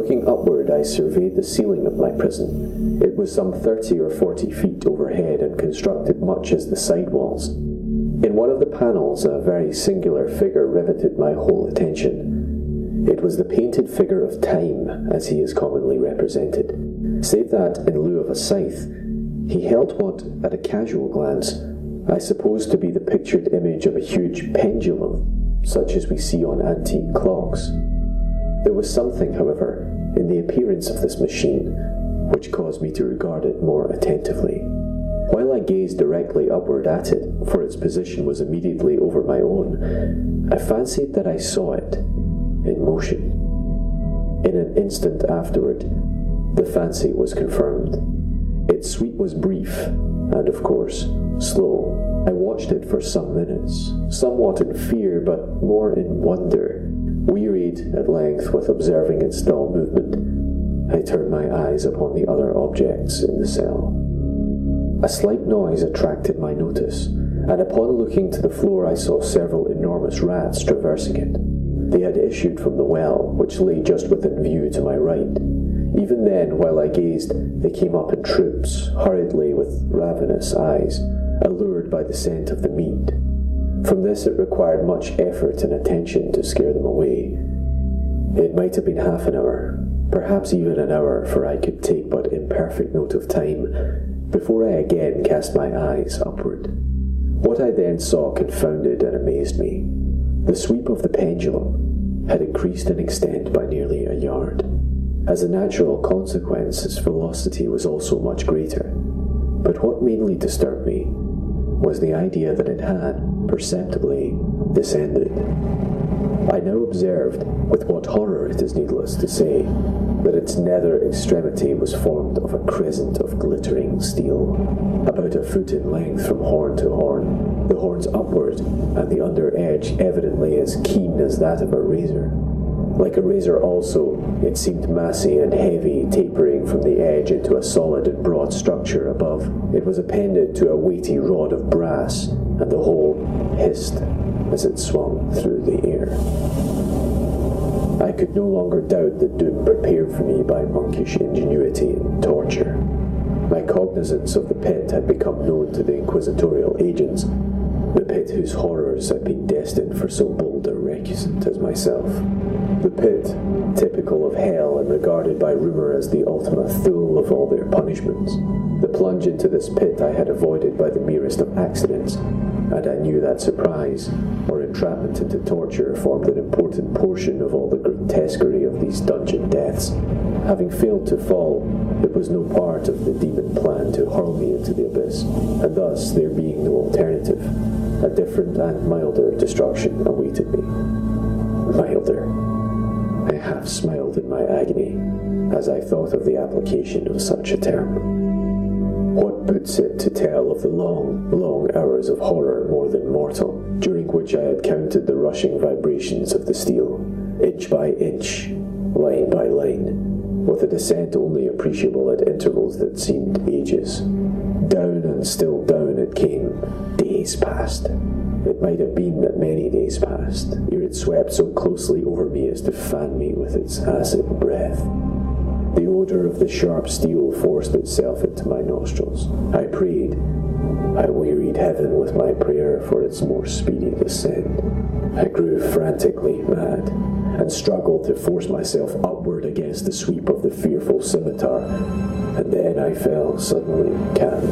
Looking upward, I surveyed the ceiling of my prison. It was some 30 or 40 feet overhead and constructed much as the side walls. In one of the panels, a very singular figure riveted my whole attention. It was the painted figure of Time, as he is commonly represented, save that, in lieu of a scythe, he held what, at a casual glance, I supposed to be the pictured image of a huge pendulum, such as we see on antique clocks. There was something, however, in the appearance of this machine, which caused me to regard it more attentively. While I gazed directly upward at it, for its position was immediately over my own, I fancied that I saw it in motion. In an instant afterward, the fancy was confirmed. Its sweep was brief, and of course, slow. I watched it for some minutes, somewhat in fear, but more in wonder. Wearied at length with observing its dull movement, I turned my eyes upon the other objects in the cell. A slight noise attracted my notice, and upon looking to the floor I saw several enormous rats traversing it. They had issued from the well, which lay just within view to my right. Even then, while I gazed, they came up in troops, hurriedly with ravenous eyes, allured by the scent of the meat. From this it required much effort and attention to scare them away. It might have been half an hour, perhaps even an hour, for I could take but imperfect note of time, before I again cast my eyes upward. What I then saw confounded and amazed me. The sweep of the pendulum had increased in extent by nearly a yard. As a natural consequence, its velocity was also much greater. But what mainly disturbed me was the idea that it had perceptibly descended. I now observed, with what horror it is needless to say, that its nether extremity was formed of a crescent of glittering steel, about a foot in length from horn to horn, the horns upward, and the under edge evidently as keen as that of a razor. Like a razor also, it seemed massy and heavy, tapering from the edge into a solid and broad structure above. It was appended to a weighty rod of brass, and the whole hissed as it swung through the air. I could no longer doubt the doom prepared for me by monkish ingenuity and torture. My cognizance of the pit had become known to the inquisitorial agents, the pit whose horrors had been destined for so bold a recusant as myself. The pit, typical of hell and regarded by rumour as the ultima thule of all their punishments. The plunge into this pit I had avoided by the merest of accidents, and I knew that surprise, or entrapment into torture, formed an important portion of all the grotesquerie of these dungeon deaths. Having failed to fall, it was no part of the demon plan to hurl me into the abyss, and thus, there being no alternative, a different and milder destruction awaited me. Milder. I half smiled in my agony as I thought of the application of such a term. What boots it to tell of the long, long hours of horror more than mortal, during which I had counted the rushing vibrations of the steel, inch by inch, line by line, with a descent only appreciable at intervals that seemed ages. Down and still down it came. Days passed. It might have been that many days passed, ere it swept so closely over me as to fan me with its acid breath. The odour of the sharp steel forced itself into my nostrils. I prayed. I wearied heaven with my prayer for its more speedy descent. I grew frantically mad, and struggled to force myself upward against the sweep of the fearful scimitar, and then I fell suddenly calm,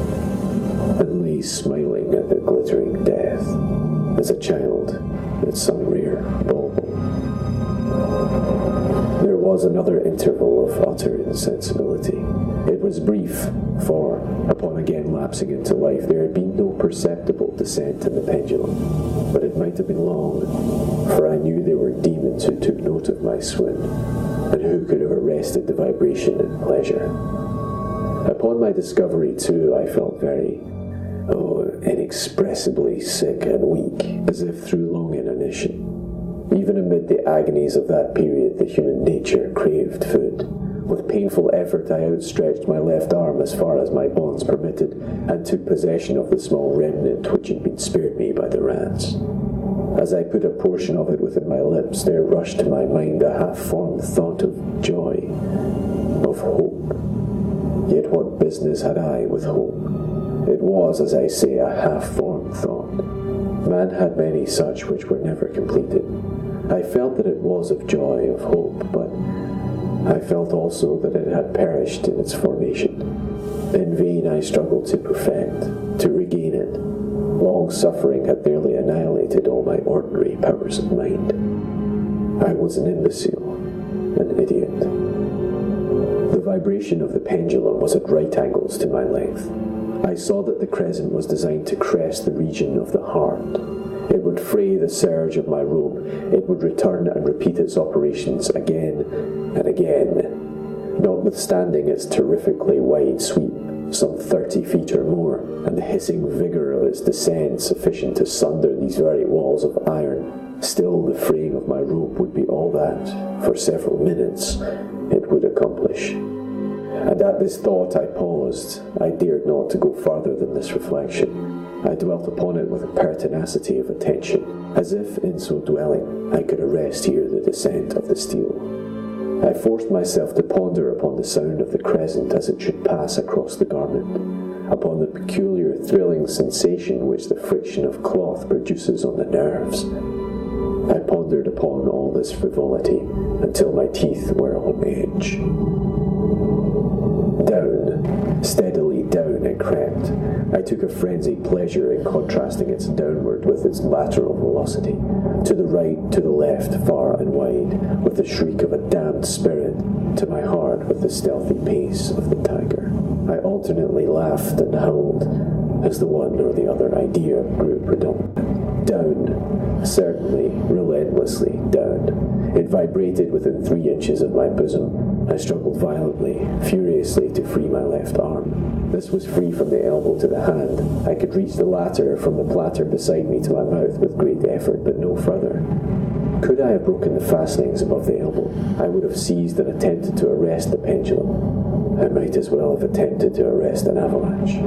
and lay smiling at the glittering death, as a child at some rare bauble. There was another interval of utter insensibility. It was brief, for, upon again lapsing into life, there had been no perceptible descent in the pendulum, but it might have been long, for I knew there were demons who took note of my swoon, and who could have arrested the vibration at pleasure. Upon my discovery, too, I felt very, inexpressibly sick and weak, as if through long inanition. Even amid the agonies of that period, the human nature craved food. With painful effort, I outstretched my left arm as far as my bonds permitted, and took possession of the small remnant which had been spared me by the rats. As I put a portion of it within my lips, there rushed to my mind a half-formed thought of joy, of hope. Yet what business had I with hope? It was, as I say, a half-formed thought. Man had many such which were never completed. I felt that it was of joy, of hope, but I felt also that it had perished in its formation. In vain I struggled to perfect, to regain it. Long suffering had nearly annihilated all my ordinary powers of mind. I was an imbecile, an idiot. The vibration of the pendulum was at right angles to my length. I saw that the crescent was designed to crest the region of the heart. It would fray the serge of my robe. It would return and repeat its operations again and again. Notwithstanding its terrifically wide sweep, some 30 feet or more, and the hissing vigour of its descent sufficient to sunder these very walls of iron, still the fraying of my rope would be all that, for several minutes, it would accomplish. And at this thought I paused. I dared not to go farther than this reflection. I dwelt upon it with a pertinacity of attention, as if, in so dwelling, I could arrest here the descent of the steel. I forced myself to ponder upon the sound of the crescent as it should pass across the garment, upon the peculiar thrilling sensation which the friction of cloth produces on the nerves. I pondered upon all this frivolity until my teeth were on edge. Down, steadily down it crept. I took a frenzied pleasure in contrasting its downward with its lateral velocity, to the right, to the left, far and wide, with the shriek of a damned spirit, to my heart with the stealthy pace of the tiger. I alternately laughed and howled, as the one or the other idea grew predominant. Down, certainly, relentlessly down. It vibrated within 3 inches of my bosom. I struggled violently, furiously, to free my left arm. This was free from the elbow to the hand. I could reach the latter from the platter beside me to my mouth with great effort, but no further. Could I have broken the fastenings above the elbow, I would have seized and attempted to arrest the pendulum. I might as well have attempted to arrest an avalanche.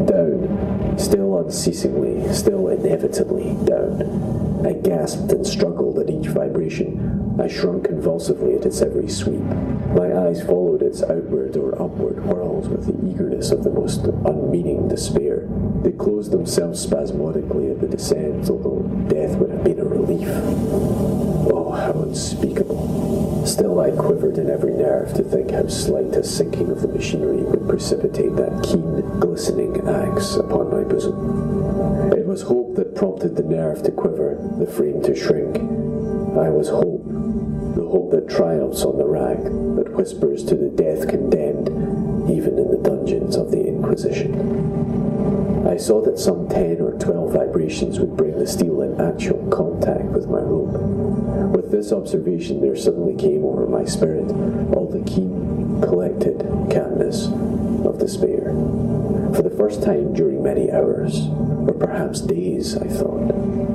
Down, still unceasingly, still inevitably down. I gasped and struggled at each vibration. I shrunk convulsively at its every sweep. My eyes followed its outward or upward whirls with the eagerness of the most unmeaning despair. They closed themselves spasmodically at the descent, although death would have been a relief. Oh, how unspeakable. Still I quivered in every nerve to think how slight a sinking of the machinery would precipitate that keen, glistening axe upon my bosom. It was hope that prompted the nerve to quiver, the frame to shrink. I was hope, the hope that triumphs on the rack, that whispers to the death condemned, even in the dungeons of the Inquisition. I saw that some 10 or 12 vibrations would bring the steel in actual contact with my rope. With this observation there suddenly came over my spirit all the keen, collected calmness of despair. For the first time during many hours, or perhaps days, I thought,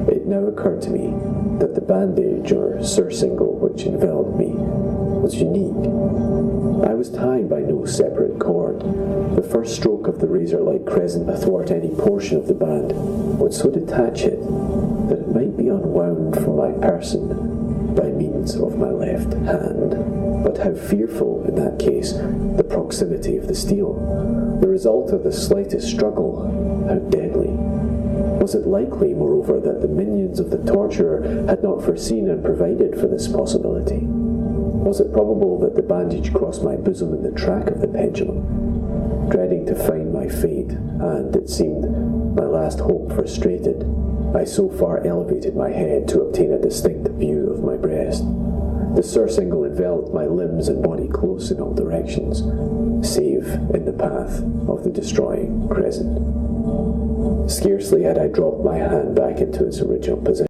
it now occurred to me that the bandage or surcingle which enveloped me was unique. I was tied by no separate cord. The first stroke of the razor-like crescent athwart any portion of the band would so detach it that it might be unwound from my person by means of my left hand. But how fearful, in that case, the proximity of the steel, the result of the slightest struggle, how deadly. Was it likely, moreover, that the minions of the torturer had not foreseen and provided for this possibility? Was it probable that the bandage crossed my bosom in the track of the pendulum? Dreading to find my fate, and, it seemed, my last hope frustrated, I so far elevated my head to obtain a distinct view of my breast. The surcingle enveloped my limbs and body close in all directions, save in the path of the destroying crescent. Scarcely had I dropped my hand back into its original position